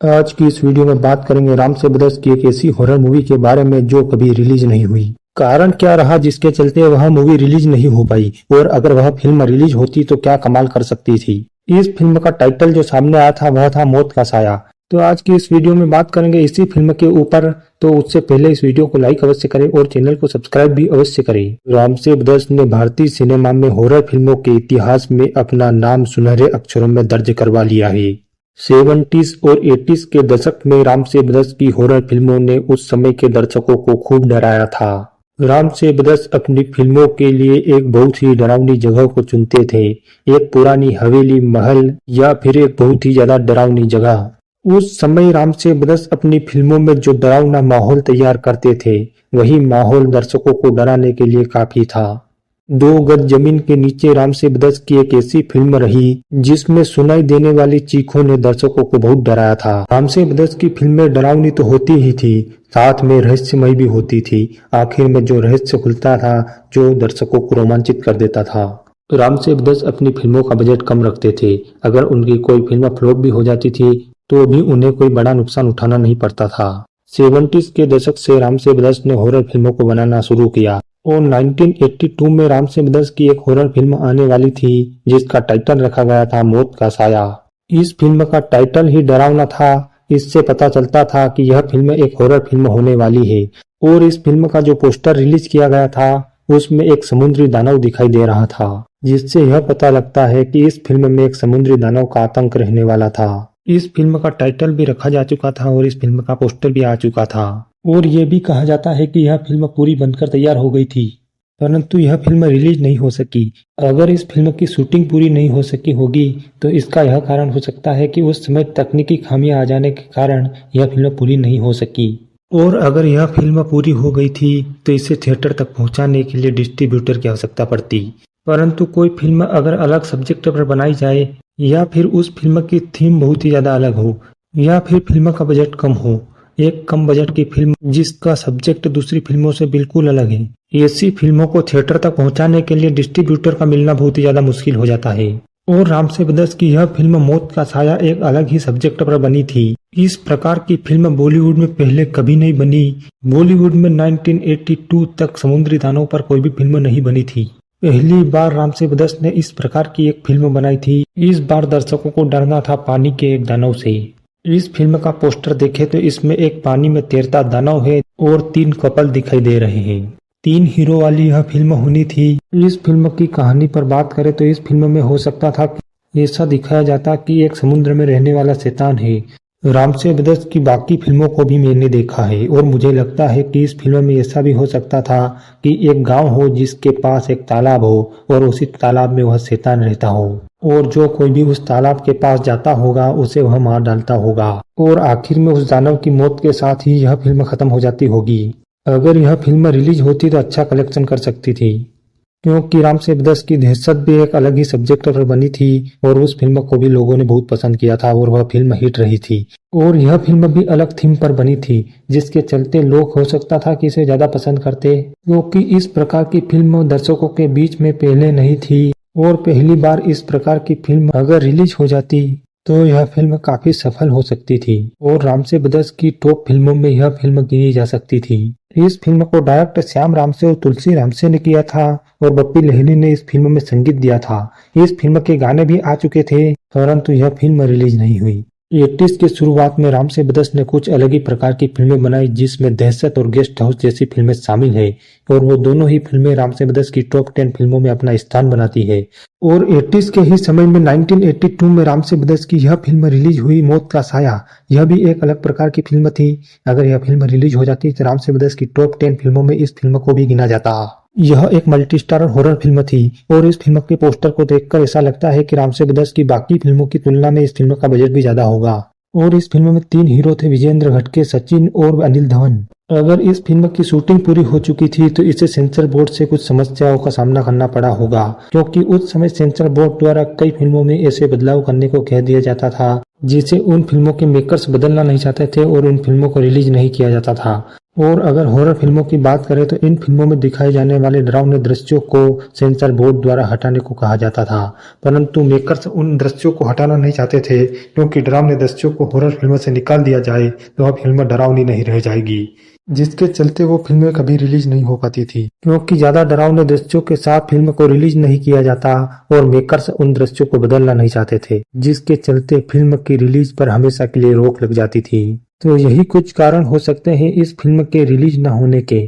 आज की इस वीडियो में बात करेंगे राम से ब्रदर्स की एक ऐसी हॉरर मूवी के बारे में जो कभी रिलीज नहीं हुई। कारण क्या रहा जिसके चलते वह मूवी रिलीज नहीं हो पाई, और अगर वह फिल्म रिलीज होती तो क्या कमाल कर सकती थी। इस फिल्म का टाइटल जो सामने आया था वह था मौत का साया। तो आज की इस वीडियो में बात करेंगे इसी फिल्म के ऊपर। तो उससे पहले इस वीडियो को लाइक अवश्य करें और चैनल को सब्सक्राइब भी अवश्य करें। राम से ब्रदर्स ने भारतीय सिनेमा में हॉरर फिल्मों के इतिहास में अपना नाम सुनहरे अक्षरों में दर्ज करवा लिया है। 70s और 80s के दशक में राम से ब्रदर्स की हॉरर फिल्मों ने उस समय के दर्शकों को खूब डराया था। राम से ब्रदर्स अपनी फिल्मों के लिए एक बहुत ही डरावनी जगह को चुनते थे, एक पुरानी हवेली, महल या फिर एक बहुत ही ज्यादा डरावनी जगह। उस समय राम से ब्रदर्स अपनी फिल्मों में जो डरावना माहौल तैयार करते थे वही माहौल दर्शकों को डराने के लिए काफी था। 2 गज जमीन के नीचे राम से ब्रदर्स की एक ऐसी फिल्म रही जिसमें सुनाई देने वाली चीखों ने दर्शकों को बहुत डराया था। राम से ब्रदर्स की फिल्में डरावनी तो होती ही थी, साथ में रहस्यमय भी होती थी। आखिर में जो रहस्य खुलता था जो दर्शकों को रोमांचित कर देता था। राम से ब्रदर्स अपनी फिल्मों का बजट कम रखते थे। अगर उनकी कोई फिल्म फ्लॉप भी हो जाती थी तो भी उन्हें कोई बड़ा नुकसान उठाना नहीं पड़ता था। 70s के दशक से राम से ब्रदर्स ने हॉरर फिल्मों को बनाना शुरू किया और 1982 में राम से ब्रदर्स की एक हॉरर फिल्म आने वाली थी जिसका टाइटल रखा गया था मौत का साया। इस फिल्म का टाइटल ही डरावना था, इससे पता चलता था कि यह फिल्म एक हॉरर फिल्म होने वाली है। और इस फिल्म का जो पोस्टर रिलीज किया गया था उसमें एक समुद्री दानव दिखाई दे रहा था, जिससे यह पता लगता है कि इस फिल्म में एक समुद्री दानव का आतंक रहने वाला था। इस फिल्म का टाइटल भी रखा जा चुका था और इस फिल्म का पोस्टर भी आ चुका था, और ये भी कहा जाता है कि यह फिल्म पूरी बनकर तैयार हो गई थी, परंतु यह फिल्म रिलीज नहीं हो सकी। अगर इस फिल्म की शूटिंग पूरी नहीं हो सकी होगी तो इसका यह कारण हो सकता है कि उस समय तकनीकी खामियां आ जाने के कारण यह फिल्म पूरी नहीं हो सकी। और अगर यह फिल्म पूरी हो गई थी तो इसे थिएटर तक पहुंचाने के लिए डिस्ट्रीब्यूटर की आवश्यकता पड़ती। परंतु कोई फिल्म अगर अलग सब्जेक्ट पर बनाई जाए, या फिर उस फिल्म की थीम बहुत ही ज्यादा अलग हो, या फिर फिल्म का बजट कम हो, एक कम बजट की फिल्म जिसका सब्जेक्ट दूसरी फिल्मों से बिल्कुल अलग है, ऐसी फिल्मों को थिएटर तक पहुंचाने के लिए डिस्ट्रीब्यूटर का मिलना बहुत ही ज्यादा मुश्किल हो जाता है। और राम से ब्रदर्स की यह फिल्म मौत का साया एक अलग ही सब्जेक्ट पर बनी थी। इस प्रकार की फिल्म बॉलीवुड में पहले कभी नहीं बनी। बॉलीवुड में 1982 तक समुद्री दानव पर कोई भी फिल्म नहीं बनी थी। पहली बार राम से ब्रदर्स ने इस प्रकार की एक फिल्म बनाई थी। इस बार दर्शकों को डरना था पानी के एक दानव से। इस फिल्म का पोस्टर देखे तो इसमें एक पानी में तैरता दानव है और 3 कपल दिखाई दे रहे हैं। 3 हीरो वाली यह फिल्म होनी थी। इस फिल्म की कहानी पर बात करें तो इस फिल्म में हो सकता था कि ऐसा दिखाया जाता कि एक समुद्र में रहने वाला शैतान है। राम से ब्रदर्स की बाकी फिल्मों को भी मैंने देखा है और मुझे लगता है कि इस फिल्म में ऐसा भी हो सकता था कि एक गांव हो जिसके पास एक तालाब हो और उसी तालाब में वह शैतान रहता हो, और जो कोई भी उस तालाब के पास जाता होगा उसे वह मार डालता होगा, और आखिर में उस दानव की मौत के साथ ही यह फिल्म खत्म हो जाती होगी। अगर यह फिल्म रिलीज होती तो अच्छा कलेक्शन कर सकती थी, क्योंकि राम से ब्रदर्स की दहशत भी एक अलग ही सब्जेक्ट पर बनी थी और उस फिल्म को भी लोगों ने बहुत पसंद किया था और वह फिल्म हिट रही थी। और यह फिल्म भी अलग थीम पर बनी थी जिसके चलते लोग हो सकता था कि इसे ज्यादा पसंद करते, क्योंकि इस प्रकार की फिल्म दर्शकों के बीच में पहले नहीं थी। और पहली बार इस प्रकार की फिल्म अगर रिलीज हो जाती तो यह फिल्म काफी सफल हो सकती थी और राम से ब्रदर्स की टॉप फिल्मों में यह फिल्म गिनी जा सकती थी। इस फिल्म को डायरेक्ट श्याम रामसे और तुलसी रामसे ने किया था और बप्पी लहिरी ने इस फिल्म में संगीत दिया था। इस फिल्म के गाने भी आ चुके थे, परंतु यह फिल्म रिलीज नहीं हुई। 80s के शुरुआत में राम से ब्रदर्स ने कुछ अलग ही प्रकार की फिल्में बनाई जिसमें दहशत और गेस्ट हाउस जैसी फिल्में शामिल है, और वो दोनों ही फिल्में राम से ब्रदर्स की टॉप 10 फिल्मों में अपना स्थान बनाती है। और 80s के ही समय में 1982 में राम से ब्रदर्स की यह फिल्म रिलीज हुई मौत का साया। यह भी एक अलग प्रकार की फिल्म थी। अगर यह फिल्म रिलीज हो जाती तो राम से ब्रदर्स की टॉप 10 फिल्मों में इस फिल्म को भी गिना जाता। यह एक मल्टी स्टारर हॉरर फिल्म थी और इस फिल्म के पोस्टर को देखकर ऐसा लगता है कि राम से ब्रदर्स की बाकी फिल्मों की तुलना में इस फिल्म का बजट भी ज्यादा होगा। और इस फिल्म में 3 हीरो थे, विजेंद्र घटके, सचिन और अनिल धवन। अगर इस फिल्म की शूटिंग पूरी हो चुकी थी तो इसे सेंसर बोर्ड से कुछ समस्याओं का सामना करना पड़ा होगा, क्योंकि उस समय सेंसर बोर्ड द्वारा कई फिल्मों में ऐसे बदलाव करने को कह दिया जाता था जिसे उन फिल्मों के मेकर्स बदलना नहीं चाहते थे और उन फिल्मों को रिलीज नहीं किया जाता था। और अगर हॉरर फिल्मों की बात करें तो इन फिल्मों में दिखाए जाने वाले डरावने दृश्यों को सेंसर बोर्ड द्वारा हटाने को कहा जाता था, परंतु मेकर्स उन दृश्यों को हटाना नहीं चाहते थे, क्योंकि डरावने दृश्यों को हॉरर फिल्मों से निकाल दिया जाए तो वह फिल्म डरावनी नहीं रह जाएगी, जिसके चलते वो फिल्में कभी रिलीज नहीं हो पाती थी। क्योंकि ज्यादा डरावने दृश्यों के साथ फिल्म को रिलीज नहीं किया जाता और मेकर्स उन दृश्यों को बदलना नहीं चाहते थे, जिसके चलते फिल्म की रिलीज पर हमेशा के लिए रोक लग जाती थी। तो यही कुछ कारण हो सकते हैं इस फिल्म के रिलीज न होने के।